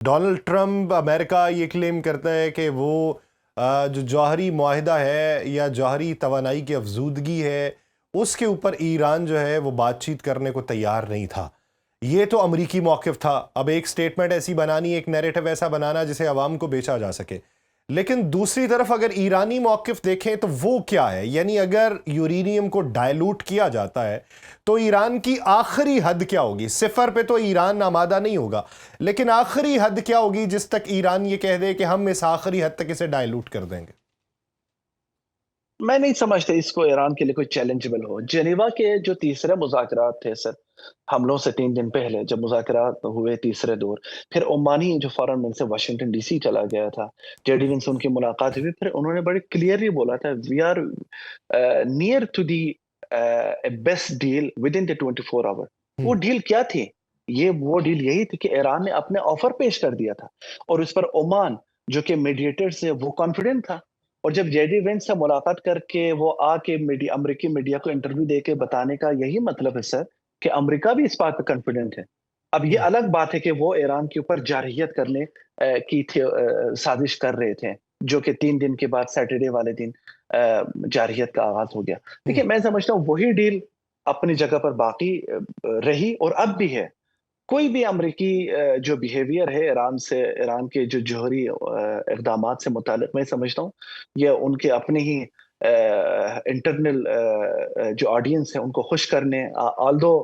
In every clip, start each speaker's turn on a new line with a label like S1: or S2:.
S1: Donald Trump امریکہ یہ کلیم کرتا ہے کہ وہ جو جوہری معاہدہ ہے یا جوہری توانائی کی افزودگی ہے اس کے اوپر ایران جو ہے وہ بات چیت کرنے کو تیار نہیں تھا. یہ تو امریکی موقف تھا. اب ایک سٹیٹمنٹ ایسی بنانی، ایک نیریٹو ایسا بنانا جسے عوام کو بیچا جا سکے. لیکن دوسری طرف اگر ایرانی موقف دیکھیں تو وہ کیا ہے؟ یعنی اگر یورینیم کو ڈائلوٹ کیا جاتا ہے تو ایران کی آخری حد کیا ہوگی؟ صفر پہ تو ایران آمادہ نہیں ہوگا، لیکن آخری حد کیا ہوگی جس تک ایران یہ کہہ دے کہ ہم اس آخری حد تک اسے ڈائلوٹ کر دیں گے؟
S2: میں نہیں سمجھتا اس کو ایران کے لیے کوئی چیلنجبل ہو. جنیوا کے جو تیسرے مذاکرات تھے سر، حملوں سے 3 دن پہلے جب مذاکرات ہوئے تیسرے دور، پھر عمانی جو foreign minister Washington D C چلا گیا تھا، جے ڈی وینس ان کی ملاقات ہوئی، پھر انہوں نے بڑے کلیئرلی بولا تھا we are near to the best deal with in the 24 hour. وہ ڈیل کیا تھی؟ وہ ڈیل یہی تھی کہ ایران نے اپنے آفر پیش کر دیا تھا اور اس پر عمان جو کہ میڈیٹر سے وہ کانفیڈنٹ تھا. اور جب جے ڈی وینس سے ملاقات کر کے وہ آ کے امریکی میڈیا کو انٹرویو دے کے بتانے کا یہی مطلب ہے سر کہ امریکہ بھی اس بات پہ کانفیڈنٹ ہے. اب یہ الگ بات ہے کہ وہ ایران کے اوپر جارحیت کرنے کی سازش کر رہے تھے، جو کہ 3 دن کے بعد سیٹرڈے والے دن جارحیت کا آغاز ہو گیا. دیکھیے میں سمجھتا ہوں وہی ڈیل اپنی جگہ پر باقی رہی اور اب بھی ہے. کوئی بھی امریکی جو بیہیویئر ہے ایران کے جو جوہری اقدامات سے متعلق، میں سمجھتا ہوں یہ ان کے اپنے ہی انٹرنل جو آڈینس ہے ان کو خوش کرنے، آلدو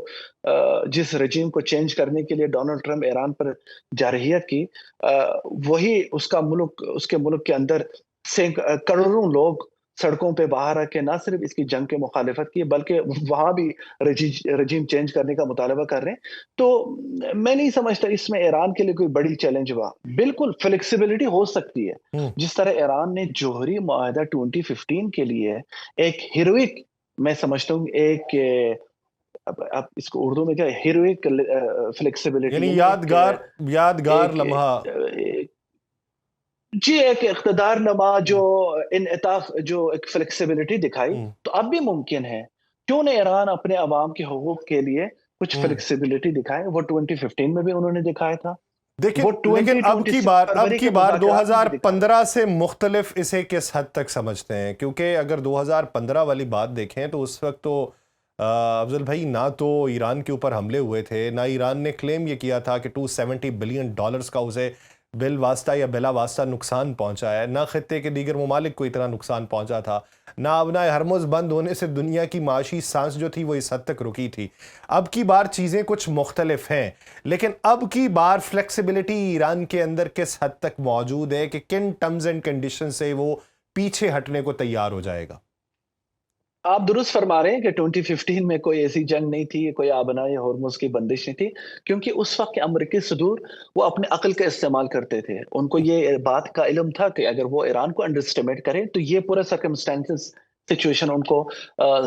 S2: جس رجیم کو چینج کرنے کے لیے ڈونلڈ ٹرمپ ایران پر جارحیت کی، وہی اس کے ملک کے اندر کروڑوں لوگ سڑکوں پہ باہر آ کے نہ صرف اس کی جنگ کے مخالفت کی بلکہ وہاں بھی رجیم چینج کرنے کا مطالبہ کر رہے ہیں. تو میں نہیں سمجھتا اس میں ایران کے لیے کوئی بڑی چیلنج ہوا. بالکل فلیکسیبلٹی ہو سکتی ہے، جس طرح ایران نے جوہری معاہدہ 2015 کے لیے ایک ہیروئک، میں سمجھتا ہوں ایک اب اس کو اردو میں کیا ہیروئک فلیکسیبلٹی،
S1: یعنی
S2: یعنی
S1: یادگار
S2: ایک
S1: لمحہ.
S2: جی ایک اقتدار نما جو انعطاف، جو ایک فلیکسیبلٹی دکھائی. تو اب بھی ممکن ہے، کیوں نہ ایران اپنے عوام کے حقوق کے لیے کچھ فلیکسیبلٹی دکھائے. وہ 2015 میں بھی انہوں نے دکھایا تھا، وہ
S1: لیکن اب
S2: 2026 فروری
S1: کی
S2: کے
S1: بار
S2: مذاکرات میں بھی دکھائے.
S1: 2015 سے مختلف اسے کس حد تک سمجھتے ہیں؟ کیونکہ اگر 2015 والی بات دیکھیں تو اس وقت تو افضل بھائی نہ تو ایران کے اوپر حملے ہوئے تھے، نہ ایران نے کلیم یہ کیا تھا کہ $270 بلین کا اسے بل واسطہ یا بلا واسطہ نقصان پہنچا ہے، نہ خطے کے دیگر ممالک کو اتنا نقصان پہنچا تھا، نہ ابنا ہرمز بند ہونے سے دنیا کی معاشی سانس جو تھی وہ اس حد تک رکی تھی. اب کی بار چیزیں کچھ مختلف ہیں، لیکن اب کی بار فلیکسیبلٹی ایران کے اندر کس حد تک موجود ہے کہ کن ٹرمز اینڈ کنڈیشن سے وہ پیچھے ہٹنے کو تیار ہو جائے گا؟
S2: آپ درست فرما رہے ہیں کہ 2015 میں کوئی ایسی جنگ نہیں تھی، کوئی آبنائے ہرمز کی بندش نہیں تھی، کیونکہ اس وقت کے امریکی صدور وہ اپنے عقل کا استعمال کرتے تھے. ان کو یہ بات کا علم تھا کہ اگر وہ ایران کو انڈرسٹیمیٹ کریں تو یہ پورا سرکمسٹانسز سچویشن ان کو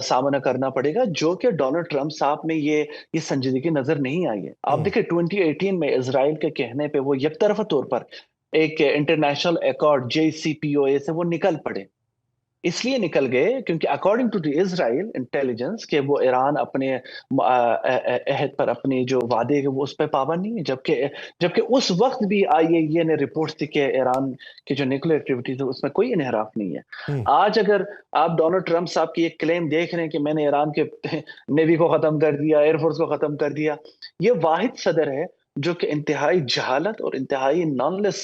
S2: سامنا کرنا پڑے گا، جو کہ ڈونلڈ ٹرمپ صاحب میں یہ سنجیدگی نظر نہیں آئی ہے. آپ دیکھیں 2018 میں اسرائیل کے کہنے پہ وہ یک طرفہ طور پر ایک انٹرنیشنل ایکارڈ JCPOA سے وہ نکل پڑے. اس لیے نکل گئے کیونکہ according to the Israel intelligence کہ وہ ایران اپنے عہد پر، اپنے جو وعدے وہ اس پہ پابند نہیں ہے، جبکہ اس وقت بھی IAEA نے رپورٹ دی کہ ایران کی جو نیوکلیر ایکٹیویٹیز ہے اس میں کوئی انحراف نہیں ہے. آج اگر آپ ڈونلڈ ٹرمپ صاحب کی ایک کلیم دیکھ رہے ہیں کہ میں نے ایران کے نیوی کو ختم کر دیا، ایئر فورس کو ختم کر دیا، یہ واحد صدر ہے جو کہ انتہائی جہالت اور انتہائی نان لیس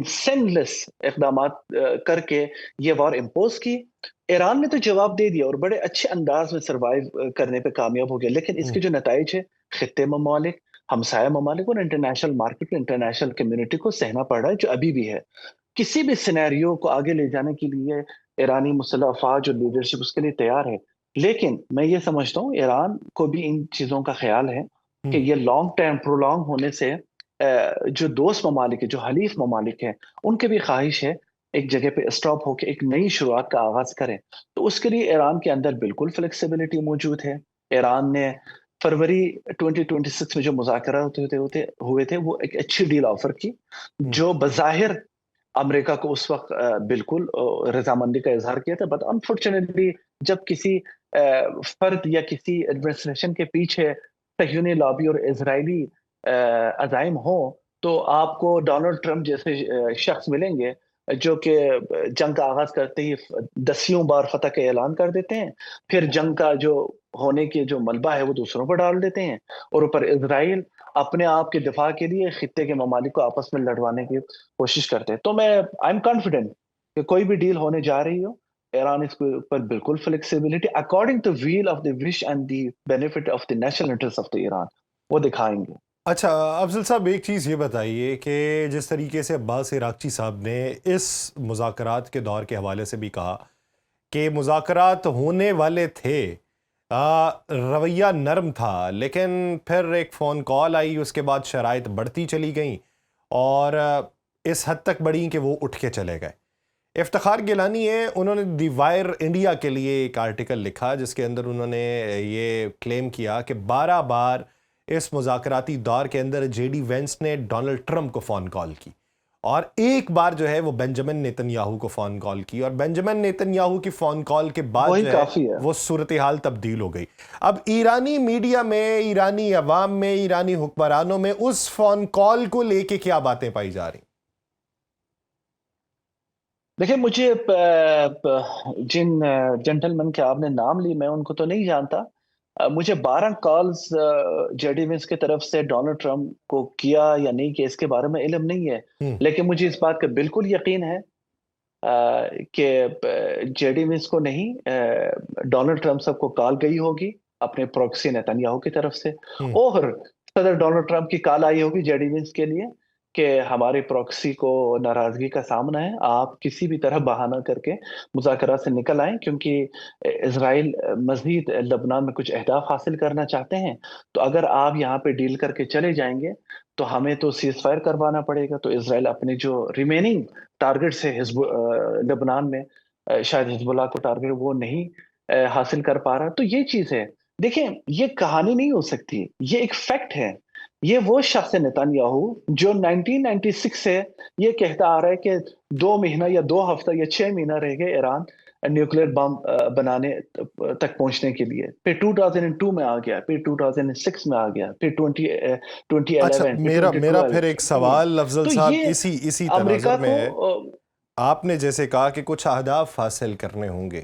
S2: سین لیس اقدامات کر کے یہ وار امپوز کی. ایران نے تو جواب دے دیا اور بڑے اچھے انداز میں سروائیو کرنے پہ کامیاب ہو گیا، لیکن اس کے جو نتائج ہے خطے ممالک، ہمسایہ ممالک اور انٹرنیشنل مارکیٹ، انٹرنیشنل کمیونٹی کو سہنا پڑ رہا ہے، جو ابھی بھی ہے. کسی بھی سینیریو کو آگے لے جانے کے لیے ایرانی مسلح افواج اور لیڈرشپ اس کے لیے تیار ہے. لیکن میں یہ سمجھتا ہوں ایران کو بھی ان چیزوں کا خیال ہے کہ یہ لانگ ٹائم پرولونگ ہونے سے جو دوست ممالک ہے، جو حلیف ممالک ہیں، ان کی بھی خواہش ہے ایک جگہ پہ اسٹاپ ہو کے ایک نئی شروعات کا آغاز کریں. تو اس کے لیے ایران کے اندر بالکل فلیکسیبلٹی موجود ہے. ایران نے فروری 2026 میں جو مذاکرات ہوئے تھے وہ ایک اچھی ڈیل آفر کی، جو بظاہر امریکہ کو اس وقت بالکل رضامندی کا اظہار کیا تھا. بٹ انفارچونیٹلی جب کسی فرد یا کسی ایڈمنسٹریشن کے پیچھے صہیونی لابی اور اسرائیلی عزائم ہوں تو آپ کو ڈونلڈ ٹرمپ جیسے شخص ملیں گے جو کہ جنگ کا آغاز کرتے ہی دسیوں بار فتح کا اعلان کر دیتے ہیں، پھر جنگ کا جو ہونے کے جو ملبہ ہے وہ دوسروں پر ڈال دیتے ہیں، اور اوپر اسرائیل اپنے آپ کے دفاع کے لیے خطے کے ممالک کو آپس میں لڑوانے کی کوشش کرتے ہیں۔ تو میں آئی ایم کانفیڈنٹ کہ کوئی بھی ڈیل ہونے جا رہی ہو، ایران اس کے اوپر بالکل flexibility according to will of the wish and the benefit of the national interest of the Iran وہ دکھائیں گے۔
S1: اچھا افضل صاحب، ایک چیز یہ بتائیے کہ جس طریقے سے عباس عراقچی صاحب نے اس مذاکرات کے دور کے حوالے سے بھی کہا کہ مذاکرات ہونے والے تھے، رویہ نرم تھا، لیکن پھر ایک فون کال آئی، اس کے بعد شرائط بڑھتی چلی گئیں اور اس حد تک بڑھیں کہ وہ اٹھ کے چلے گئے۔ افتخار گیلانی ہے، انہوں نے دی وائر انڈیا کے لیے ایک آرٹیکل لکھا جس کے اندر انہوں نے یہ کلیم کیا کہ 12 بار اس مذاکراتی دور کے اندر جے ڈی وینس نے ڈونلڈ ٹرمپ کو فون کال کی، اور ایک بار جو ہے وہ بنجمن نیتن یاہو کو فون کال کی، اور بنجمن نیتن یاہو کی فون کال کے بعد
S2: وہی
S1: جو ہے
S2: کافی ہے۔
S1: وہ صورتحال تبدیل ہو گئی۔ اب ایرانی میڈیا میں، ایرانی عوام میں، ایرانی حکمرانوں میں اس فون کال کو لے کے کیا باتیں پائی جا رہی؟
S2: دیکھیں، مجھے جن جنٹلمین کے آپ نے نام لی میں ان کو تو نہیں جانتا، مجھے 12 کالز جے ڈی وینس کی طرف سے ڈونلڈ ٹرمپ کو کیا یا نہیں کیا اس کے بارے میں علم نہیں ہے، لیکن مجھے اس بات کا بالکل یقین ہے کہ جے ڈی وینس کو نہیں، ڈونلڈ ٹرمپ صاحب کو کال گئی ہوگی اپنے پروکسی نیتن یاہو کی طرف سے، اور صدر ڈونلڈ ٹرمپ کی کال آئی ہوگی جے ڈی وینس کے لیے کہ ہمارے پروکسی کو ناراضگی کا سامنا ہے، آپ کسی بھی طرح بہانہ کر کے مذاکرات سے نکل آئیں، کیونکہ اسرائیل مزید لبنان میں کچھ اہداف حاصل کرنا چاہتے ہیں، تو اگر آپ یہاں پہ ڈیل کر کے چلے جائیں گے تو ہمیں تو سیز فائر کروانا پڑے گا، تو اسرائیل اپنے جو ریمیننگ ٹارگٹ سے لبنان میں شاید حزب اللہ کو ٹارگٹ وہ نہیں حاصل کر پا رہا، تو یہ چیز ہے۔ دیکھیں، یہ کہانی نہیں ہو سکتی، یہ ایک فیکٹ ہے۔ یہ وہ شخص ہے نیتن یاہو جو 1996 سے یہ کہتا آ رہا ہے کہ 2 مہینہ یا 2 ہفتہ یا 6 مہینہ رہ گئے ایران نیوکلیر بم بنانے تک پہنچنے کے لیے، پھر 2002 میں آ گیا، پھر 2006 میں آ گیا، پھر 2011
S1: اچھا،
S2: پھر
S1: میرا پھر
S2: 2012
S1: ایک سوال افضل
S2: تو
S1: صاحب
S2: یہ
S1: اسی
S2: امریکہ
S1: تناظر میں
S2: کو
S1: ہے۔ آپ نے جیسے کہا کہ کچھ اہداف حاصل کرنے ہوں گے،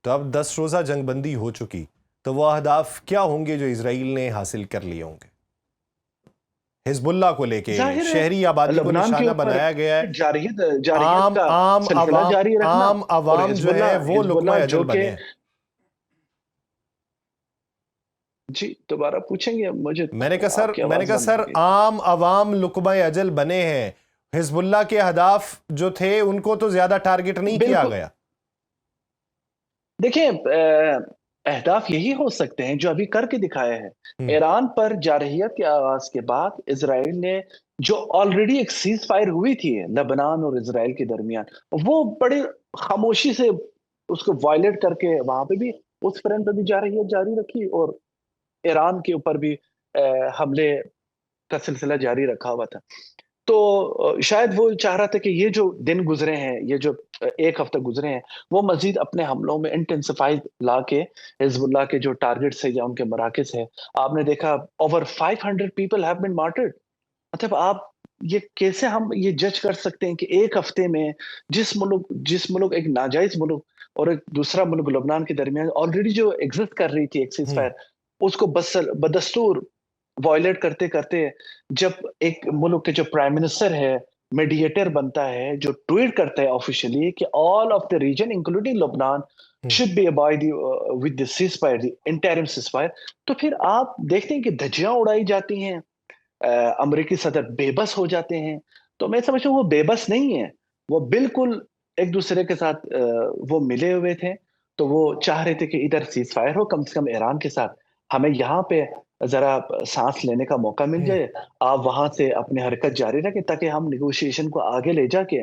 S1: تو اب 10 روزہ جنگ بندی ہو چکی، تو وہ اہداف کیا ہوں گے جو اسرائیل نے حاصل کر لیے ہوں گے؟ حزب اللہ کو لے کے
S2: ظاہر
S1: شہری
S2: ہے
S1: آبادی کو
S2: لبنان کے
S1: نشانہ
S2: اوپر
S1: بنایا گیا ہے،
S2: جارحیت کا
S1: عام
S2: سلسلہ
S1: عوام
S2: جاری رکھنا،
S1: عام
S2: اور
S1: عوام جو ہے وہ
S2: حزب
S1: لقمہ
S2: اللہ
S1: اجل
S2: جو
S1: بنے
S2: کہ
S1: ہیں۔
S2: جی دوبارہ پوچھیں گے مجھے،
S1: میں نے
S2: آپ کی آواز
S1: کہا
S2: بند
S1: سر،
S2: ہو گئی۔
S1: عام عوام لقمہ اجل بنے ہیں، حزب اللہ کے اہداف جو تھے ان کو تو زیادہ ٹارگٹ نہیں کیا
S2: بالکل،
S1: گیا۔
S2: دیکھیں اہداف یہی ہو سکتے ہیں جو ابھی کر کے دکھایا ہے۔ ایران پر جارحیت کے آغاز کے بعد اسرائیل نے جو آلریڈی ایک سیز فائر ہوئی تھی لبنان اور اسرائیل کے درمیان، وہ بڑی خاموشی سے اس کو وائلیٹ کر کے وہاں پہ بھی اس فرنٹ پہ بھی جارحیت جاری رکھی، اور ایران کے اوپر بھی حملے کا سلسلہ جاری رکھا ہوا تھا۔ تو شاید وہ چاہ رہا تھا کہ یہ جو دن گزرے ہیں، یہ جو 1 ہفتہ گزرے ہیں، وہ مزید اپنے حملوں میں انٹینسیفائی لا کے حزب اللہ کے جو ٹارگٹس ہے یا ان کے مراکز ہے، آپ نے دیکھا اوور 500 پیپل ہیو بین مارٹرڈ۔ مطلب آپ یہ کیسے ہم یہ جج کر سکتے ہیں کہ 1 ہفتے میں جس ملک ایک ناجائز ملک اور ایک دوسرا ملک لبنان کے درمیان آلریڈی جو ایگزسٹ کر رہی تھی ایک سیز فائر، اس کو بدستور وائلیٹ کرتے کرتے جب ایک ملک کے جو پرائم منسٹر ہے میڈیٹر بنتا ہے، جو ٹویٹ کرتا ہے آفیشلی کہ all of the region including لبنان should be abide with the ceasefire, the interim ceasefire، تو پھر آپ دیکھتے ہیں کہ دھجیاں اڑائی جاتی ہیں، امریکی صدر بے بس ہو جاتے ہیں۔ تو میں سمجھتا ہوں وہ بے بس نہیں ہے، وہ بالکل ایک دوسرے کے ساتھ وہ ملے ہوئے تھے، تو وہ چاہ رہے تھے کہ ادھر سیز فائر ہو، کم سے کم ایران کے ساتھ ہمیں یہاں پہ ذرا سانس لینے کا موقع مل جائے، آپ وہاں سے اپنی حرکت جاری رکھیں تاکہ ہم نیگوشیشن کو آگے لے جا کے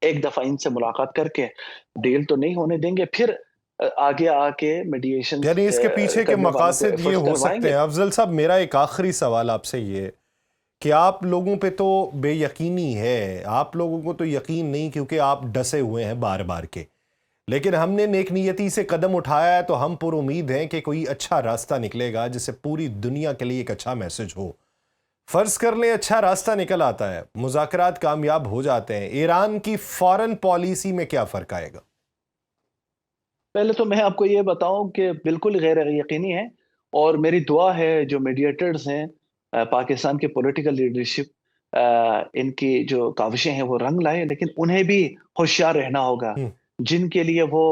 S2: ایک دفعہ ان سے ملاقات کر کے ڈیل تو نہیں ہونے دیں گے، پھر آگے آ کے میڈیشن
S1: یعنی اس کے پیچھے کے
S2: کرنے والوں کو
S1: مقاصد یہ
S2: ایفرٹس
S1: ہو
S2: کروائیں
S1: سکتے
S2: گے۔
S1: ہیں۔ افضل صاحب، میرا ایک آخری سوال آپ سے یہ ہے کہ آپ لوگوں پہ تو بے یقینی ہے، آپ لوگوں کو تو یقین نہیں کیونکہ آپ ڈسے ہوئے ہیں بار بار کے، لیکن ہم نے نیک نیتی سے قدم اٹھایا ہے تو ہم پر امید ہیں کہ کوئی اچھا راستہ نکلے گا جس سے پوری دنیا کے لیے ایک اچھا میسج ہو۔ فرض کر لیں اچھا راستہ نکل آتا ہے, مذاکرات کامیاب ہو جاتے ہیں, ایران کی فارن پالیسی میں کیا فرق آئے گا؟
S2: پہلے تو میں آپ کو یہ بتاؤں کہ بالکل غیر یقینی ہے، اور میری دعا ہے جو میڈیٹرز ہیں پاکستان کے پولیٹیکل لیڈرشپ، ان کی جو کاوشیں ہیں وہ رنگ لائے، لیکن انہیں بھی ہوشیار رہنا ہوگا.
S1: ہم،
S2: جن کے لیے وہ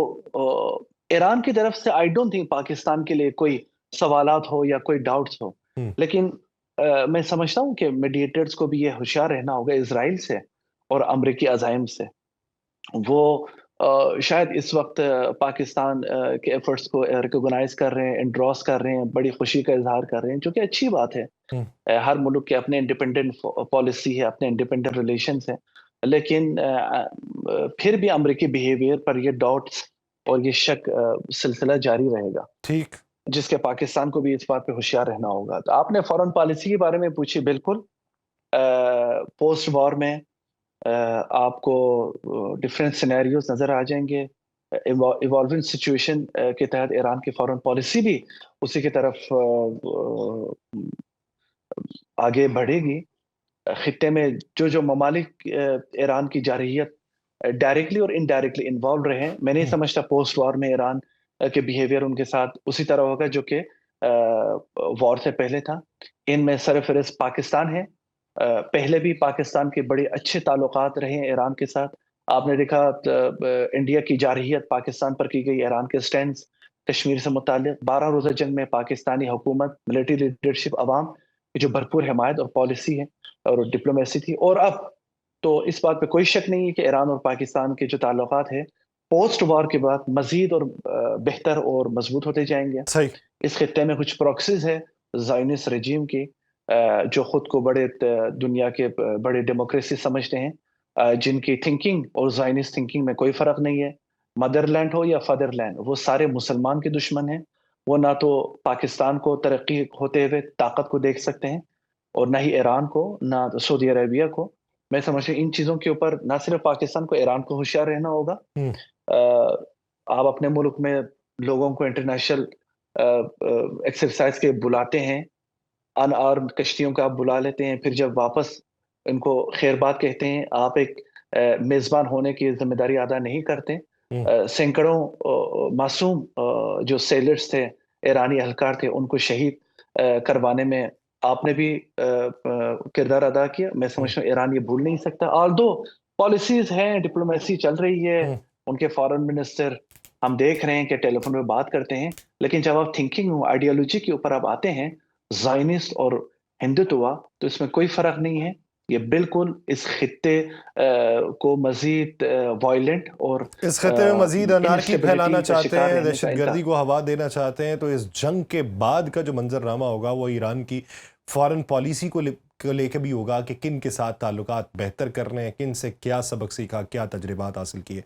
S2: ایران کی طرف سے آئی ڈونٹ تھنک پاکستان کے لیے کوئی سوالات ہو یا کوئی ڈاؤٹس ہو،
S1: ہم،
S2: لیکن میں سمجھتا ہوں کہ میڈیٹرز کو بھی یہ ہوشیار رہنا ہوگا اسرائیل سے اور امریکی عزائم سے. وہ شاید اس وقت پاکستان کے ایفرٹس کو ریکوگنائز کر رہے ہیں، انڈورس کر رہے ہیں، بڑی خوشی کا اظہار کر رہے ہیں، جو کہ اچھی بات ہے.
S1: ہم.
S2: ہر ملک کے اپنے انڈیپینڈنٹ پالیسی ہے، اپنے انڈیپینڈنٹ ریلیشنز ہیں، لیکن پھر بھی امریکی بیہیویئر پر یہ ڈاؤٹس اور یہ شک سلسلہ جاری رہے گا،
S1: ٹھیک.
S2: جس کے پاکستان کو بھی اس بات پہ ہوشیار رہنا ہوگا. تو آپ نے فورن پالیسی کے بارے میں پوچھی، بالکل پوسٹ وار میں آپ کو ڈفرینٹ سینیریوز نظر آ جائیں گے. ایوالونگ سچویشن کے تحت ایران کی فورن پالیسی بھی اسی کی طرف آگے بڑھے گی. خطے میں جو ممالک ایران کی جارحیت ڈائریکٹلی اور انڈائریکٹلی انوالو رہے ہیں، میں نہیں
S1: ہم.
S2: سمجھتا پوسٹ وار میں ایران کے بیہیویئر ان کے ساتھ اسی طرح ہوگا جو کہ وار سے پہلے تھا. ان میں سرفہرست پاکستان ہے. پہلے بھی پاکستان کے بڑے اچھے تعلقات رہے ہیں ایران کے ساتھ. آپ نے دیکھا انڈیا کی جارحیت پاکستان پر کی گئی، ایران کے سٹینڈز کشمیر سے متعلق. 12 روزہ جنگ میں پاکستانی حکومت، ملٹری لیڈرشپ، عوام کی جو بھرپور حمایت اور پالیسی ہے اور ڈپلومیسی تھی. اور اب تو اس بات پہ کوئی شک نہیں ہے کہ ایران اور پاکستان کے جو تعلقات ہیں پوسٹ وار کے بعد مزید اور بہتر اور مضبوط ہوتے جائیں گے.
S1: صحیح.
S2: اس خطے میں کچھ پروکسیز ہے زائنس رجیم کی، جو خود کو بڑے دنیا کے بڑے ڈیموکریسی سمجھتے ہیں، جن کی تھنکنگ اور زائنس تھنکنگ میں کوئی فرق نہیں ہے. مدر لینڈ ہو یا فادر لینڈ، وہ سارے مسلمان کے دشمن ہیں. وہ نہ تو پاکستان کو ترقی ہوتے ہوئے طاقت کو دیکھ سکتے ہیں، اور نہ ہی ایران کو، نہ سعودی عربیہ کو. میں سمجھتا ہوں ان چیزوں کے اوپر نہ صرف پاکستان کو، ایران کو ہوشیار رہنا ہوگا.
S1: ہم.
S2: آپ اپنے ملک میں لوگوں کو انٹرنیشنل ایکسرسائز کے بلاتے ہیں، ان آرمڈ کشتیوں کا آپ بلا لیتے ہیں، پھر جب واپس ان کو خیر بات کہتے ہیں، آپ ایک میزبان ہونے کی ذمہ داری ادا نہیں کرتے.
S1: ہم.
S2: سینکڑوں معصوم جو سیلرز تھے، ایرانی اہلکار تھے، ان کو شہید کروانے میں آپ نے بھی کردار ادا کیا. میں
S1: ہم.
S2: سمجھتا ہوں ایران یہ بھول نہیں سکتا. آلدو پالیسیز ہیں، ڈپلومیسی چل رہی ہے،
S1: ہم.
S2: ان کے فارن منسٹر ہم دیکھ رہے ہیں کہ ٹیلی فون پہ بات کرتے ہیں، لیکن جب آپ تھنکنگ آئیڈیالوجی کے اوپر آپ آتے ہیں، زائنسٹ اور ہندوتوا، تو اس میں کوئی فرق نہیں ہے. یہ بالکل اس خطے کو مزید وائلنٹ اور
S1: اس خطے میں مزید انارکی پھیلانا
S2: انسٹیبلٹی کا
S1: چاہتے
S2: شکار
S1: ہیں,
S2: رہنے کا
S1: دہشت گردی کو ہوا دینا چاہتے ہیں. تو اس جنگ کے بعد کا جو منظرنامہ ہوگا وہ ایران کی فارن پالیسی کو لے کے بھی ہوگا کہ کن کے ساتھ تعلقات بہتر کرنے ہیں, کن سے کیا سبق سیکھا, کیا تجربات حاصل کیے.